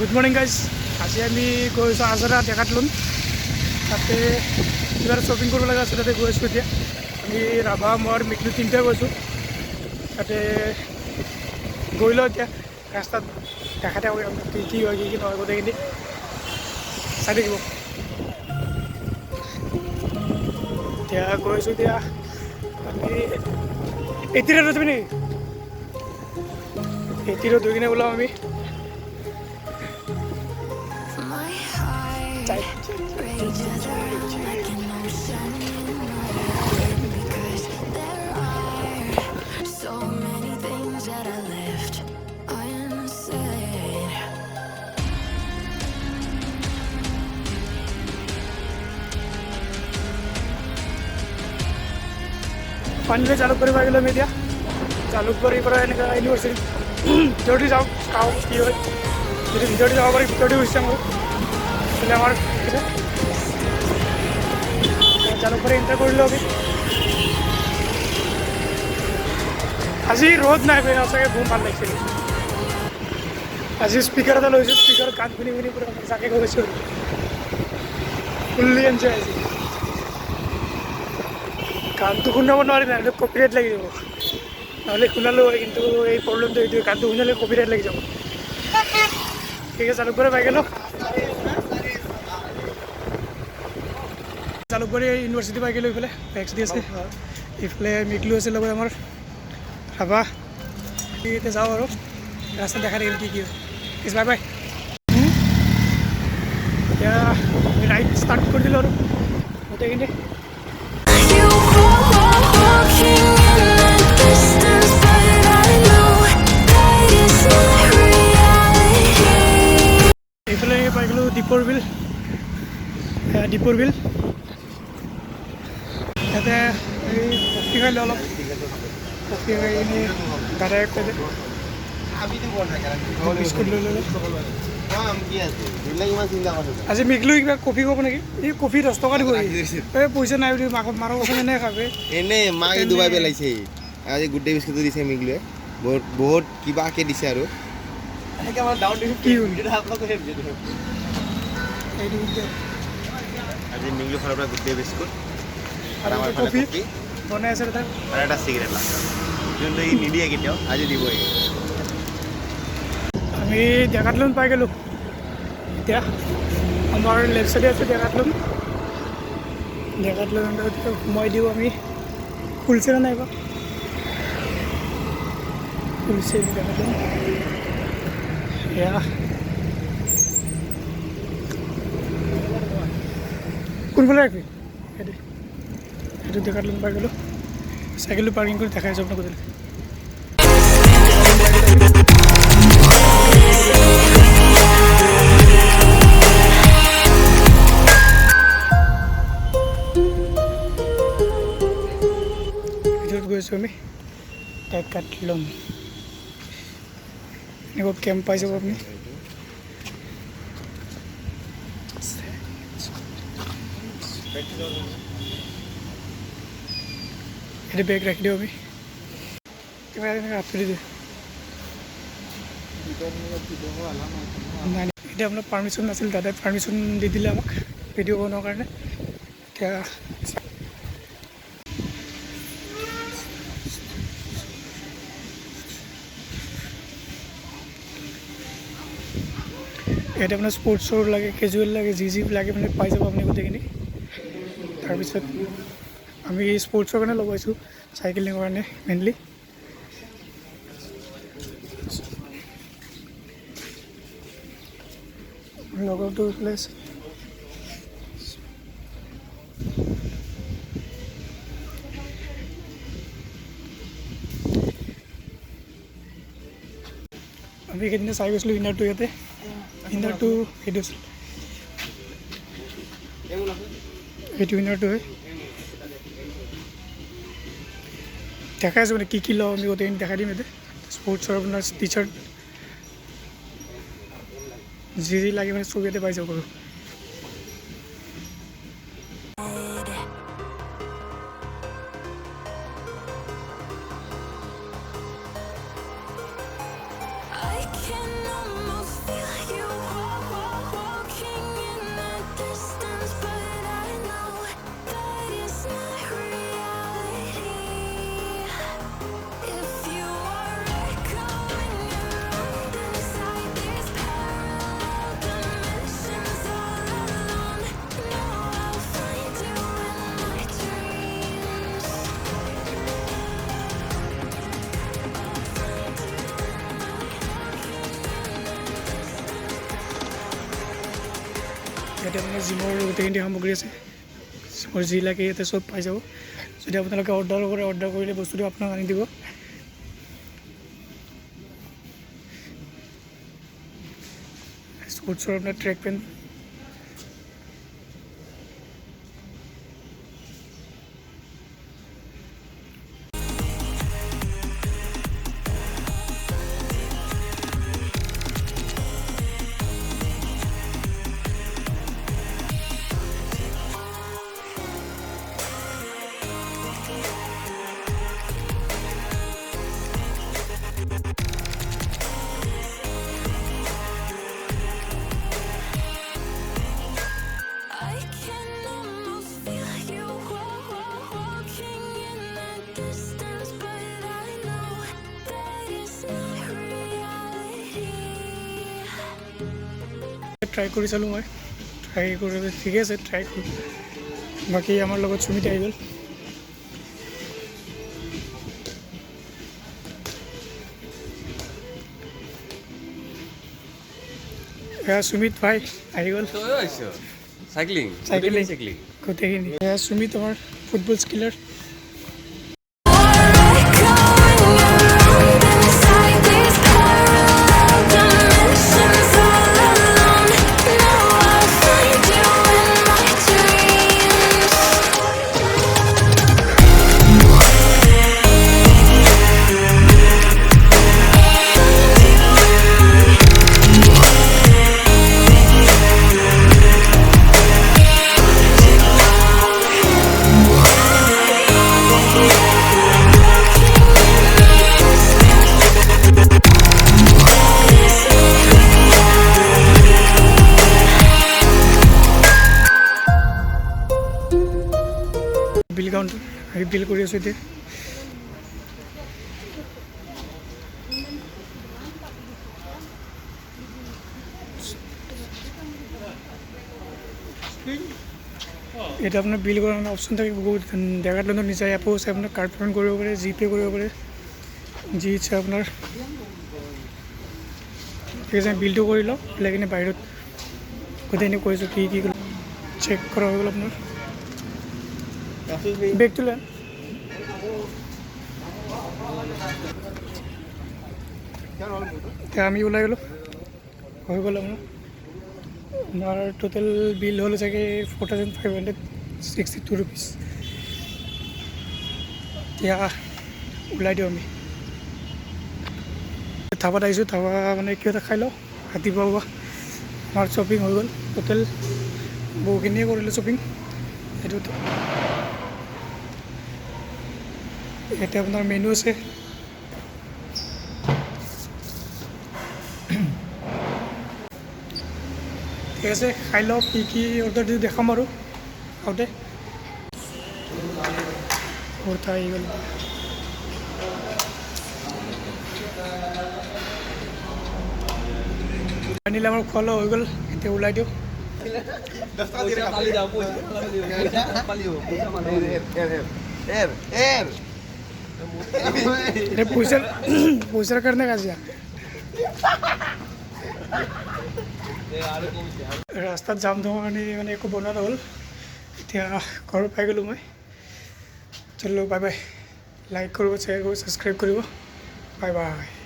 Good morning guys. আজি আমি গৈছোঁ আজৰা Decathlon তাতে কিবা শ্বপিং কৰিব লগা আছে তাতে গৈছোঁ এতিয়া আমি ৰাভা মই মিকলু তিনিটা গৈছোঁ তাতে গৈ লওঁ এতিয়া ৰাস্তাত দেখাতে হয় কি হয় কি নহয় গোটেইখিনি চাই থাকিব এতিয়া গৈছোঁ এতিয়া আমি 80 ৰত যাবি নেকি 80 ৰত গৈ কিনে ওলাম আমি फाइनली जालुकबारी गलो मैं जालुकबारी यूनिवर्सिटी भितर जाऊँ चाँ कि भितर जा पारि भितर गुसि जाऊँ जालुकबारी एंटार कर लो आज र'द ना सके बहुत ভাল लगे आज स्पीकर এটা লৈছোঁ स्पीकर गान শুনি শুনি পুৰা যাকে গৈছোঁ ফুল্লি এনজয় আজি গানটো শুনাব নোৱাৰি না কপিৰাইট লাগি যাব নহ'লে শুনালোঁ হয় কিন্তু এই প্ৰব্লেমটো এইটো গানটো শুনালে কপিৰাইট লাগি যাব ঠিক আছে জালুকবাৰী পাই গ'লোঁ জালুকবাৰী ইউনিভাৰ্চিটি পাই গ'লোঁ এইফালে বেক্স দি আছে এইফালে মিকলু আছে লগত আমাৰ ৰাভা এতিয়া যাওঁ আৰু ৰাস্তা দেখা থাকিম কি কি হয় বাই বাই এতিয়া ৰাইড ষ্টাৰ্ট কৰি দিলোঁ আৰু গোটেইখিনি এইফালে পাই গ'লোঁ দীপৰ বিল ইয়াতে এই কফি খাই অলপ কফি খাই কিনি দাদাই কৈ বিস্কুট লৈ ল'লোঁ আজি মিকলু কিবা কফি খাব নেকি এই কফি 10 টকা দিব এই পইচা নাই বুলি মাৰৰ কথা এনে খাবে এনে মাকে ডুবাই পেলাইছে আজি গুড ডে বিস্কুট দিছে মিকলুৱে বহুত কিবাকে দিছে আৰু এনেকৈ আমাৰ ডাউন দিছে কি আজি মিকলু ফালৰ পৰা গুড ডে বিস্কুট আৰু আমাৰ কফি বনাই আছে তাত আৰু এটা চিগাৰেট লাগে যোনটো ই নিদিয়ে কেতিয়াও আজি দিবই আমি Decathlon পাই গ'লোঁ এতিয়া আমাৰ লেফ্ট চাইডে আছে Decathlon সোমাই দিওঁ আমি খুলিছে নে নাই বা খুলিছে Decathlon এয়া কোনফালে ৰাখবি সেইটো Decathlon পাই গ'লোঁ চাইকেলটো পাৰ্কিং কৰি দেখাই আছোঁ আপোনাক গধূলি গৈছোঁ আমি Decathlon এনেকুৱা কেম্প পাই যাব আপুনি এটা বেগ ৰাখি দিওঁ আমি কিবা এনেকৈ আঁতৰি দিওঁ নাই এতিয়া আপোনাৰ পাৰ্মিশ্যন নাছিল দাদাই পাৰ্মিশ্যন দি দিলে আমাক ভিডিঅ' বনোৱাৰ কাৰণে এতিয়া ইয়াতে আপোনাৰ স্পৰ্টছৰ লাগে কেজুৱেল লাগে যি লাগে মানে পাই যাব আপুনি গোটেইখিনি তাৰপিছত আমি স্পৰ্টছৰ কাৰণে লগাইছোঁ চাইকেলিঙৰ কাৰণে মেইনলি লগৰটো এইফালে আছে আমি সেইদিনা চাই গৈছিলোঁ ইনাৰটো ইয়াতে ইনাৰটো সেইটো আছিল সেইটো ইনাৰটো হয় দেখাই আছোঁ মানে কি লওঁ আমি গোটেইখিনি দেখাই দিম ইয়াতে স্পৰ্টছৰ আপোনাৰ টি চাৰ্ট যি লাগে মানে চব ইয়াতে পাই যাব পাৰোঁ I can almost feel you. ইয়াতে আপোনাৰ জিমৰ গোটেইখিনি সামগ্ৰী আছে জিমৰ যি লাগে ইয়াতে চব পাই যাব যদি আপোনালোকে অৰ্ডাৰ কৰিলে বস্তুটো আপোনাক আনি দিব স্পৰ্টছৰ আপোনাৰ ট্ৰেক পেণ্ট ট্ৰাই কৰি চালোঁ মই ট্ৰাই কৰি ঠিকে আছে ট্ৰাই কৰোঁ বাকী আমাৰ লগত সুমিত আহি গ'ল সুমিত ভাই আহি গ'ল সাইক্লিং গোটেইখিনি সুমিত আমাৰ ফুটবল স্কিলাৰ বিল কাউণ্টাৰ আমি বিল কৰি আছোঁ এতিয়া এটা আপোনাৰ বিল কৰাৰ কাৰণে অপশ্যন থাকে বহুত ডেকাথলনৰ নিজা এপো আছে আপোনাৰ কাৰ্ড পে'মেণ্ট কৰিব পাৰে জিপে' কৰিব পাৰে যি ইচ্ছা আপোনাৰ ঠিক আছে বিলটো কৰি লওঁ ওলাই কিনে বাহিৰত গোটেইখিনি কৈছোঁ কি চেক কৰা হৈ গ'ল আপোনাৰ বেগটো লৈ এতিয়া আমি ওলাই গ'লোঁ হৈ গ'ল আমাৰ টোটেল বিল হ'ল চাগে 4,562 rupees এতিয়া ওলাই দিওঁ আমি ধাবাত আহিছোঁ ধাবা মানে কিবা এটা খাই লওঁ ৰাতিপুৱা আমাৰ শ্বপিং হৈ গ'ল টোটেল বহুখিনিয়ে কৰিলোঁ শ্বপিং এইটো ইয়াতে আপোনাৰ মেনু আছে ঠিক আছে খাই লওঁ কি অৰ্ডাৰ দি দেখাম আৰু খাওঁতে কুৰ্তা আহি গ'ল আনিলে আমাৰ খোৱা লোৱা হৈ গ'ল এতিয়া ওলাই দিওঁ এটা পইচাৰ কাৰণে কাজিয়া ৰাস্তাত জাম ধোৱাৰ কাৰণে মানে একো বনোৱা নহ'ল এতিয়া ঘৰত পাই গ'লোঁ মই চলো বাই বাই লাইক কৰিব শ্বেয়াৰ কৰিব ছাবস্ক্ৰাইব কৰিব বাই বাই